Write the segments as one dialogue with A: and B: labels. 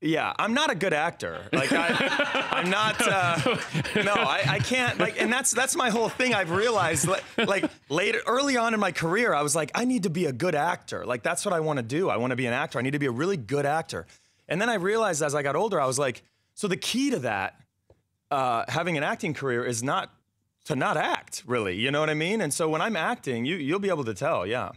A: Yeah, I'm not a good actor. Like I'm not. No, I can't. Like, and that's my whole thing. I've realized, early on in my career, I was like, I need to be a good actor. Like that's what I want to do. I want to be an actor. I need to be a really good actor. And then I realized as I got older, I was like, so the key to that, having an acting career, is not to not act. Really, you know what I mean? And so when I'm acting, you'll be able to tell. Yeah.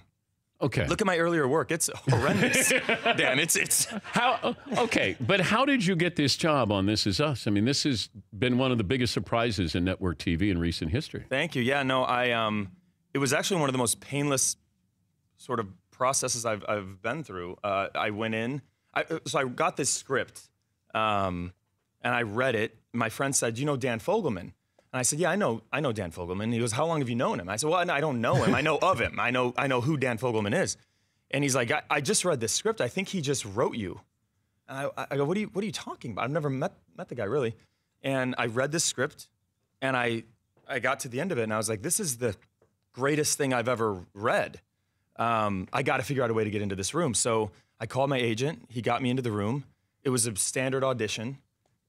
B: Okay.
A: Look at my earlier work. It's horrendous. Dan, it's
B: how okay, but how did you get this job on This Is Us? I mean, this has been one of the biggest surprises in network TV in recent history.
A: Thank you. Yeah, no, it was actually one of the most painless sort of processes I've been through. I went in, so I got this script, and I read it. My friend said, "You know Dan Fogelman?" And I said, "Yeah, I know Dan Fogelman." He goes, "How long have you known him?" I said, "Well, I don't know him. I know of him. I know who Dan Fogelman is." And he's like, I just read this script. I think he just wrote you." And I go, what are you talking about? I've never met the guy really. And I read this script, and I got to the end of it, and I was like, this is the greatest thing I've ever read. I got to figure out a way to get into this room. So I called my agent. He got me into the room. It was a standard audition.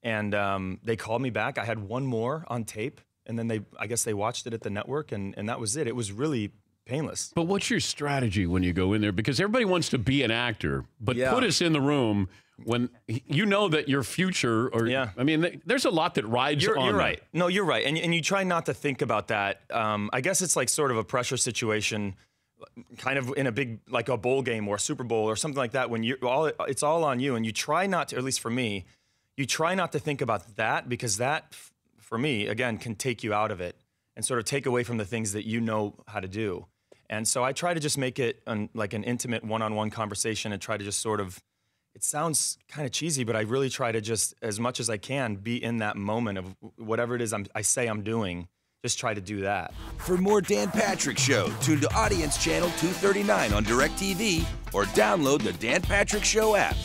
A: And they called me back. I had one more on tape, and then I guess they watched it at the network, and that was it. It was really painless.
B: But what's your strategy when you go in there? Because everybody wants to be an actor, but put us in the room when you know that your future, I mean, there's a lot that rides on
A: You're
B: that.
A: right. No, you're right. And you try not to think about that. I guess it's like sort of a pressure situation, kind of in a big, like a bowl game or a Super Bowl or something like that, when it's all on you, and you try not to, at least for me, you try not to think about that, because that, for me, again, can take you out of it and sort of take away from the things that you know how to do. And so I try to just make it like an intimate one-on-one conversation, and try to just sort of, it sounds kind of cheesy, but I really try to just, as much as I can, be in that moment of whatever it is I say I'm doing, just try to do that.
C: For more Dan Patrick Show, tune to Audience Channel 239 on DirecTV or download the Dan Patrick Show app.